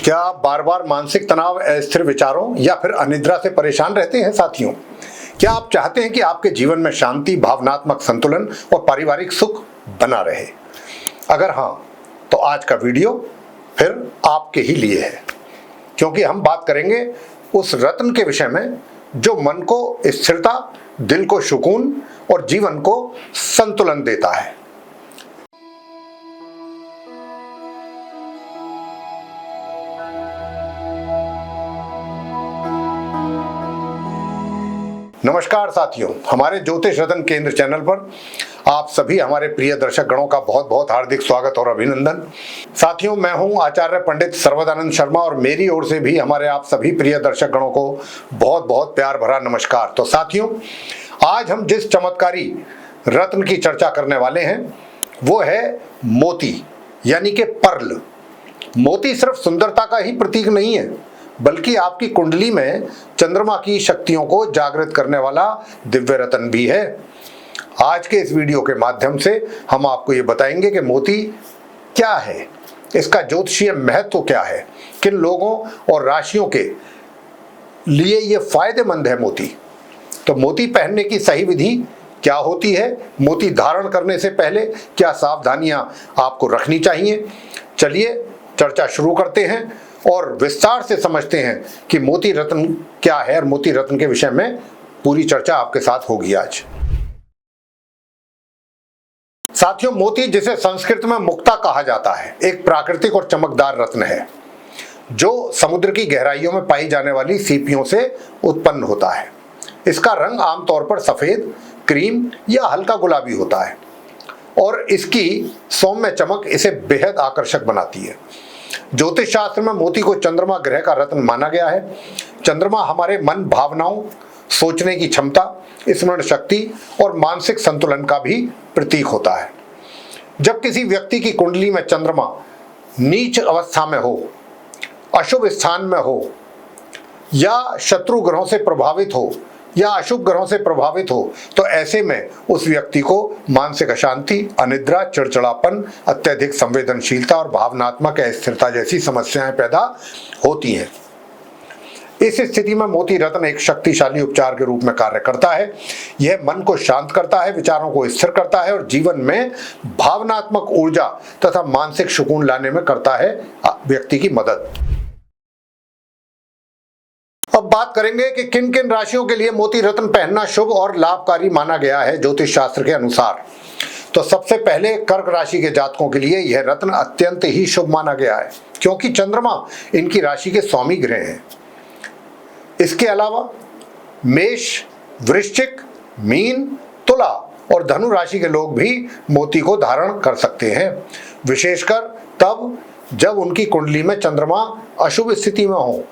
क्या आप बार बार मानसिक तनाव, अस्थिर विचारों या फिर अनिद्रा से परेशान रहते हैं साथियों? क्या आप चाहते हैं कि आपके जीवन में शांति, भावनात्मक संतुलन और पारिवारिक सुख बना रहे? अगर हाँ, तो आज का वीडियो फिर आपके ही लिए है, क्योंकि हम बात करेंगे उस रत्न के विषय में जो मन को स्थिरता, दिल को सुकून और जीवन को संतुलन देता है। नमस्कार साथियों, हमारे ज्योतिष रत्न केंद्र चैनल पर आप सभी हमारे प्रिय दर्शक गणों का बहुत बहुत हार्दिक स्वागत और अभिनंदन। साथियों, मैं हूं आचार्य पंडित सर्वदानंद शर्मा और मेरी ओर से भी हमारे आप सभी प्रिय दर्शक गणों को बहुत बहुत प्यार भरा नमस्कार। तो साथियों, आज हम जिस चमत्कारी रत्न की चर्चा करने वाले हैं वो है मोती, यानी कि पर्ल। मोती सिर्फ सुंदरता का ही प्रतीक नहीं है, बल्कि आपकी कुंडली में चंद्रमा की शक्तियों को जागृत करने वाला दिव्य रत्न भी है। आज के इस वीडियो के माध्यम से हम आपको ये बताएंगे कि मोती क्या है, इसका ज्योतिषीय महत्व क्या है, किन लोगों और राशियों के लिए ये फायदेमंद है मोती। तो मोती पहनने की सही विधि क्या होती है, मोती धारण करने से पहले क्या सावधानियां आपको रखनी चाहिए। चलिए चर्चा शुरू करते हैं और विस्तार से समझते हैं कि मोती रत्न क्या है, और मोती रत्न के विषय में पूरी चर्चा आपके साथ होगी आज। साथियों, मोती, जिसे संस्कृत में मुक्ता कहा जाता है, एक प्राकृतिक और चमकदार रत्न है जो समुद्र की गहराइयों में पाई जाने वाली सीपियों से उत्पन्न होता है। इसका रंग आमतौर पर सफेद, क्रीम या हल्का गुलाबी होता है और इसकी सौम्य चमक इसे बेहद आकर्षक बनाती है। ज्योतिष शास्त्र में मोती को चंद्रमा ग्रह का रत्न माना गया है। चंद्रमा हमारे मन, भावनाओं, सोचने की क्षमता, स्मरण शक्ति और मानसिक संतुलन का भी प्रतीक होता है। जब किसी व्यक्ति की कुंडली में चंद्रमा नीच अवस्था में हो, अशुभ स्थान में हो या शत्रु ग्रहों से प्रभावित हो या अशुभ ग्रहों से प्रभावित हो, तो ऐसे में उस व्यक्ति को मानसिक अशांति, अनिद्रा, चिड़चिड़ापन, अत्यधिक संवेदनशीलता और भावनात्मक अस्थिरता जैसी समस्याएं पैदा होती हैं। इस स्थिति में मोती रत्न एक शक्तिशाली उपचार के रूप में कार्य करता है। यह मन को शांत करता है, विचारों को स्थिर करता है और जीवन में भावनात्मक ऊर्जा तथा मानसिक सुकून लाने में करता है व्यक्ति की मदद। अब बात करेंगे कि किन किन राशियों के लिए मोती रत्न पहनना शुभ और लाभकारी माना गया है ज्योतिष शास्त्र के अनुसार। तो सबसे पहले कर्क राशि के जातकों के लिए यह रत्न अत्यंत ही शुभ माना गया है, क्योंकि चंद्रमा इनकी राशि के स्वामी ग्रह हैं। इसके अलावा मेष, वृश्चिक, मीन, तुला और धनु राशि के लोग भी मोती को धारण कर सकते हैं, विशेषकर तब जब उनकी कुंडली में चंद्रमा अशुभ स्थिति में हो।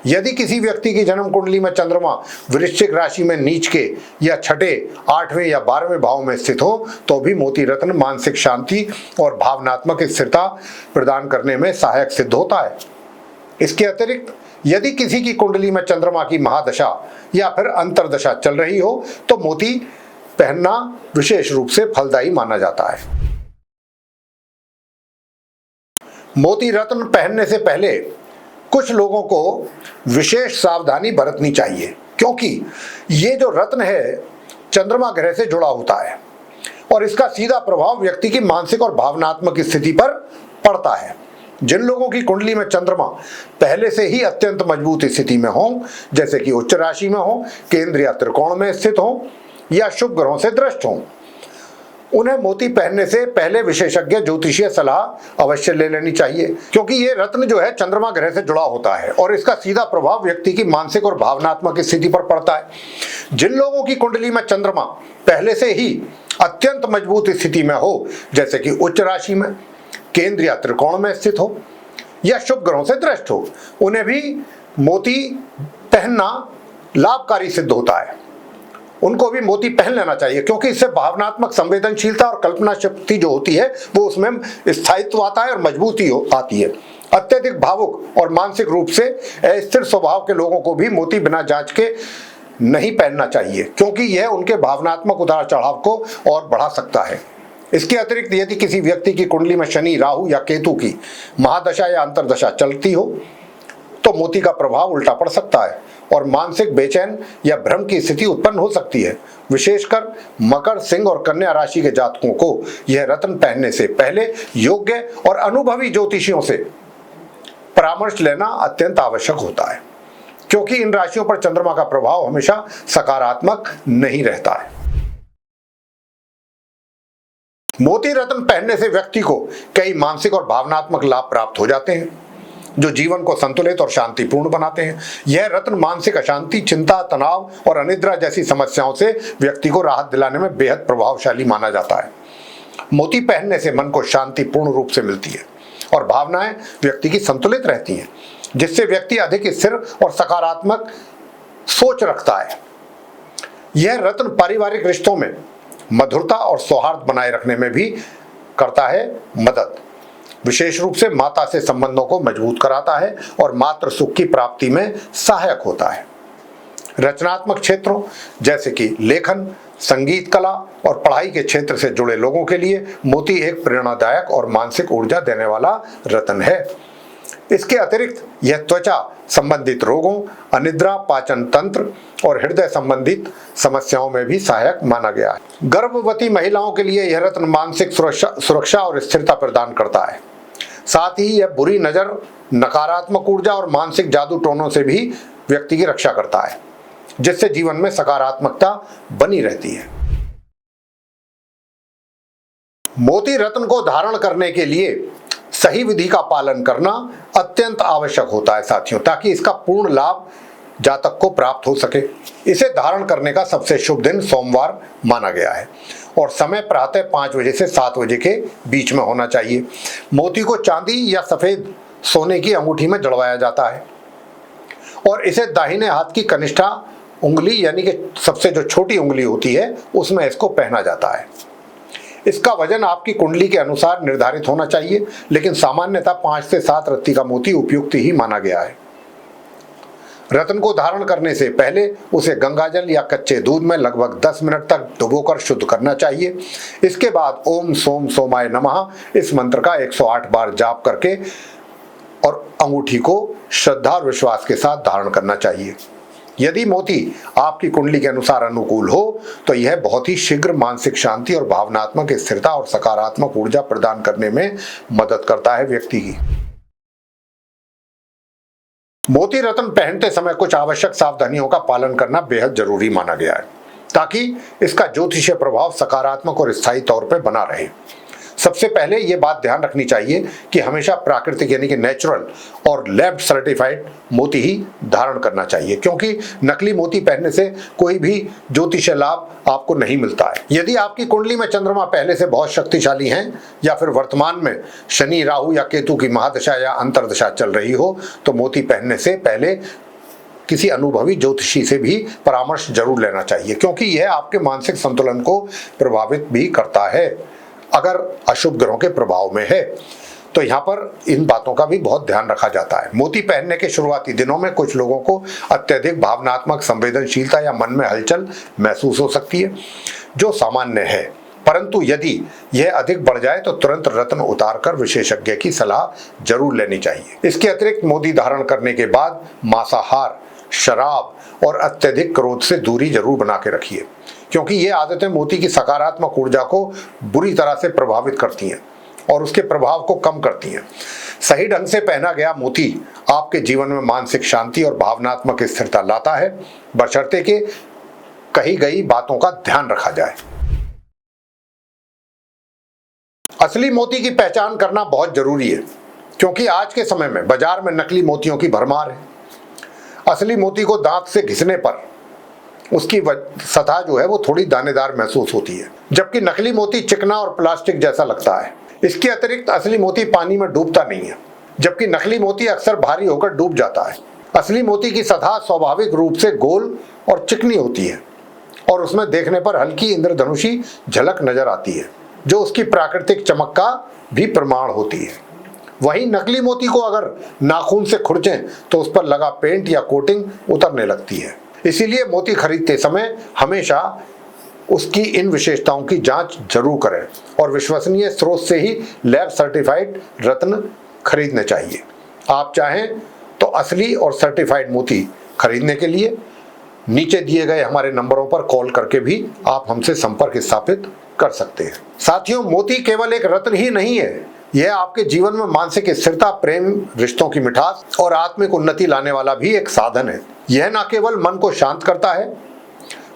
यदि किसी व्यक्ति की जन्म कुंडली में चंद्रमा वृश्चिक राशि में नीच के या छठे, 8वें या 12वें भाव में स्थित हो, तो भी मोती रत्न मानसिक शांति और भावनात्मक स्थिरता प्रदान करने में सहायक सिद्ध होता है। इसके अतिरिक्त यदि किसी की कुंडली में चंद्रमा की महादशा या फिर अंतर्दशा चल रही हो, तो मोती पहनना विशेष रूप से फलदायी माना जाता है। मोती रत्न पहनने से पहले कुछ लोगों को विशेष सावधानी बरतनी चाहिए, क्योंकि ये जो रत्न है चंद्रमा ग्रह से जुड़ा होता है और इसका सीधा प्रभाव व्यक्ति की मानसिक और भावनात्मक स्थिति पर पड़ता है। जिन लोगों की कुंडली में चंद्रमा पहले से ही अत्यंत मजबूत स्थिति में हो, जैसे कि उच्च राशि में हो, केंद्र या त्रिकोण में स्थित हो या शुभ ग्रहों से दृष्ट हो, उन्हें मोती पहनने से पहले विशेषज्ञ ज्योतिषीय सलाह अवश्य ले लेनी चाहिए, क्योंकि ये रत्न जो है चंद्रमा ग्रह से जुड़ा होता है और इसका सीधा प्रभाव व्यक्ति की मानसिक और भावनात्मक स्थिति पर पड़ता है। जिन लोगों की कुंडली में चंद्रमा पहले से ही अत्यंत मजबूत स्थिति में हो, जैसे कि उच्च राशि में, केंद्र या त्रिकोण में स्थित हो या शुभ ग्रहों से दृष्ट हो, उन्हें भी मोती पहनना लाभकारी सिद्ध होता है। उनको भी मोती पहन लेना चाहिए, क्योंकि इससे भावनात्मक संवेदनशीलता और कल्पना शक्ति जो होती है वो उसमें स्थायित्व आता है और मजबूती आती है। अत्यधिक भावुक और मानसिक रूप से अस्थिर स्वभाव के लोगों को भी मोती बिना जांच के नहीं पहनना चाहिए, क्योंकि यह उनके भावनात्मक उतार चढ़ाव को और बढ़ा सकता है। इसके अतिरिक्त यदि किसी व्यक्ति की कुंडली में शनि, राहु या केतु की महादशा या अंतरदशा चलती हो तो मोती का प्रभाव उल्टा पड़ सकता है और मानसिक बेचैन या भ्रम की स्थिति उत्पन्न हो सकती है। विशेषकर मकर, सिंह और कन्या राशि के जातकों को यह रत्न पहनने से पहले योग्य और अनुभवी ज्योतिषियों से परामर्श लेना अत्यंत आवश्यक होता है, क्योंकि इन राशियों पर चंद्रमा का प्रभाव हमेशा सकारात्मक नहीं रहता है। मोती रत्न पहनने से व्यक्ति को कई मानसिक और भावनात्मक लाभ प्राप्त हो जाते हैं, जो जीवन को संतुलित और शांतिपूर्ण बनाते हैं। यह रत्न मानसिक अशांति, चिंता, तनाव और अनिद्रा जैसी समस्याओं से व्यक्ति को राहत दिलाने में बेहद प्रभावशाली माना जाता है। मोती पहनने से मन को शांति पूर्ण रूप से मिलती है और भावनाएं व्यक्ति की संतुलित रहती हैं, जिससे व्यक्ति अधिक स्थिर और सकारात्मक सोच रखता है। यह रत्न पारिवारिक रिश्तों में मधुरता और सौहार्द बनाए रखने में भी करता है मदद। विशेष रूप से माता से संबंधों को मजबूत कराता है और मातृ सुख की प्राप्ति में सहायक होता है। रचनात्मक क्षेत्रों जैसे कि लेखन, संगीत, कला और पढ़ाई के क्षेत्र से जुड़े लोगों के लिए मोती एक प्रेरणादायक और मानसिक ऊर्जा देने वाला रत्न है। इसके अतिरिक्त यह त्वचा संबंधित रोगों, अनिद्रा, पाचन तंत्र और हृदय संबंधित समस्याओं में भी सहायक माना गया है। गर्भवती महिलाओं के लिए यह रत्न मानसिक सुरक्षा और स्थिरता प्रदान करता है। साथ ही यह बुरी नजर, नकारात्मक ऊर्जा और मानसिक जादू टोनों से भी व्यक्ति की रक्षा करता है, जिससे जीवन में सकारात्मकता बनी रहती है। मोती रत्न को धारण करने के लिए सही विधि का पालन करना अत्यंत आवश्यक होता है साथियों, ताकि इसका पूर्ण लाभ जातक को प्राप्त हो सके। इसे धारण करने का सबसे शुभ दिन सोमवार माना गया है और समय प्रातः 5 बजे से 7 बजे के बीच में होना चाहिए। मोती को चांदी या सफेद सोने की अंगूठी में जड़वाया जाता है और इसे दाहिने हाथ की कनिष्ठा उंगली यानी कि सबसे जो छोटी उंगली होती है उसमें इसको पहना जाता है। इसका वजन आपकी कुंडली के अनुसार निर्धारित होना चाहिए, लेकिन सामान्यतः 5 से 7 रत्ती का मोती उपयुक्त ही माना गया है। रत्न को धारण करने से पहले उसे गंगाजल या कच्चे दूध में लगभग 10 मिनट तक डुबोकर शुद्ध करना चाहिए। इसके बाद ओम सोम सोमाय नमः इस मंत्र का 108 बार जाप करके और अंगूठी को श्रद्धा और विश्वास के साथ धारण करना चाहिए। यदि मोती आपकी कुंडली के अनुसार अनुकूल हो तो यह बहुत ही शीघ्र मानसिक शांति और भावनात्मक स्थिरता और सकारात्मक ऊर्जा प्रदान करने में मदद करता है व्यक्ति की। मोती रत्न पहनते समय कुछ आवश्यक सावधानियों का पालन करना बेहद जरूरी माना गया है, ताकि इसका ज्योतिषीय प्रभाव सकारात्मक और स्थायी तौर पर बना रहे। सबसे पहले ये बात ध्यान रखनी चाहिए कि हमेशा प्राकृतिक यानी कि नेचुरल और लैब सर्टिफाइड मोती ही धारण करना चाहिए, क्योंकि नकली मोती पहनने से कोई भी ज्योतिषीय लाभ आपको नहीं मिलता है। यदि आपकी कुंडली में चंद्रमा पहले से बहुत शक्तिशाली हैं या फिर वर्तमान में शनि, राहु या केतु की महादशा या अंतरदशा चल रही हो तो मोती पहनने से पहले किसी अनुभवी ज्योतिषी से भी परामर्श जरूर लेना चाहिए, क्योंकि यह आपके मानसिक संतुलन को प्रभावित भी करता है अगर अशुभ ग्रहों के प्रभाव में है। तो यहाँ पर इन बातों का भी बहुत ध्यान रखा जाता है। मोती पहनने के शुरुआती दिनों में कुछ लोगों को अत्यधिक भावनात्मक संवेदनशीलता या मन में हलचल महसूस हो सकती है, जो सामान्य है, परंतु यदि यह अधिक बढ़ जाए तो तुरंत रत्न उतारकर विशेषज्ञ की सलाह जरूर लेनी चाहिए। इसके अतिरिक्त मोती धारण करने के बाद मांसाहार, शराब और अत्यधिक क्रोध से दूरी जरूर बना के रखिए, क्योंकि ये आदतें मोती की सकारात्मक ऊर्जा को बुरी तरह से प्रभावित करती हैं और उसके प्रभाव को कम करती हैं। सही ढंग से पहना गया मोती आपके जीवन में मानसिक शांति और भावनात्मक स्थिरता लाता है, बशर्ते कि कही गई बातों का ध्यान रखा जाए। असली मोती की पहचान करना बहुत जरूरी है, क्योंकि आज के समय में बाजार में नकली मोतियों की भरमार है। असली मोती को दांत से घिसने पर उसकी सतह जो है वो थोड़ी दानेदार महसूस होती है, जबकि नकली मोती चिकना और प्लास्टिक जैसा लगता है। इसके अतिरिक्त असली मोती पानी में डूबता नहीं है, जबकि नकली मोती अक्सर भारी होकर डूब जाता है। असली मोती की सतह स्वाभाविक रूप से गोल और चिकनी होती है और उसमें देखने पर हल्की इंद्रधनुषी झलक नजर आती है, जो उसकी प्राकृतिक चमक का भी प्रमाण होती है। वहीं नकली मोती को अगर नाखून से खुरचें तो उस पर लगा पेंट या कोटिंग उतरने लगती है। इसीलिए मोती खरीदते समय हमेशा उसकी इन विशेषताओं की जांच जरूर करें और विश्वसनीय स्रोत से ही लैब सर्टिफाइड रत्न खरीदने चाहिए। आप चाहें तो असली और सर्टिफाइड मोती खरीदने के लिए नीचे दिए गए हमारे नंबरों पर कॉल करके भी आप हमसे संपर्क स्थापित कर सकते हैं। साथियों, मोती केवल एक रत्न ही नहीं है, यह आपके जीवन में मानसिक स्थिरता, प्रेम, रिश्तों की मिठास और आत्मिक उन्नति लाने वाला भी एक साधन है। यह न केवल मन को शांत करता है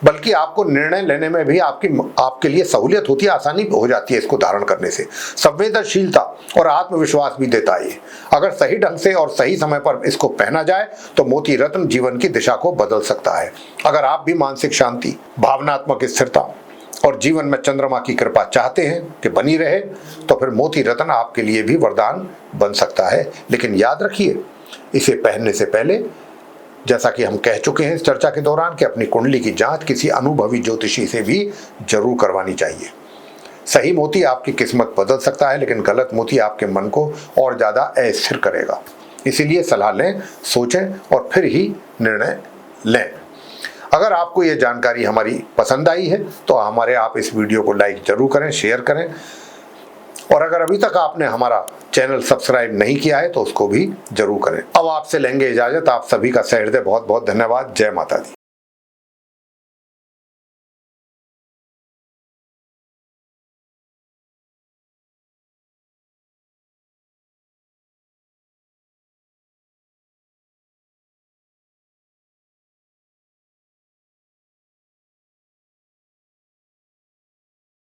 बल्कि आपको निर्णय लेने में भी आपके लिए सहूलियत होती है, आसानी हो जाती है इसको धारण करने से। संवेदनशीलता और आत्मविश्वास भी देता है। अगर सही ढंग से और सही समय पर इसको पहना जाए तो मोती रत्न जीवन की दिशा को बदल सकता है। अगर आप भी मानसिक शांति, भावनात्मक स्थिरता और जीवन में चंद्रमा की कृपा चाहते हैं कि बनी रहे, तो फिर मोती रत्न आपके लिए भी वरदान बन सकता है। लेकिन याद रखिए, इसे पहनने से पहले, जैसा कि हम कह चुके हैं इस चर्चा के दौरान, कि अपनी कुंडली की जांच किसी अनुभवी ज्योतिषी से भी जरूर करवानी चाहिए। सही मोती आपकी किस्मत बदल सकता है, लेकिन गलत मोती आपके मन को और ज्यादा अस्थिर करेगा। इसीलिए सलाह लें, सोचें और फिर ही निर्णय लें। अगर आपको ये जानकारी हमारी पसंद आई है तो आप इस वीडियो को लाइक जरूर करें, शेयर करें, और अगर अभी तक आपने हमारा चैनल सब्सक्राइब नहीं किया है तो उसको भी जरूर करें। अब आपसे लेंगे इजाजत। आप सभी का सहृदय बहुत बहुत धन्यवाद। जय माता दी।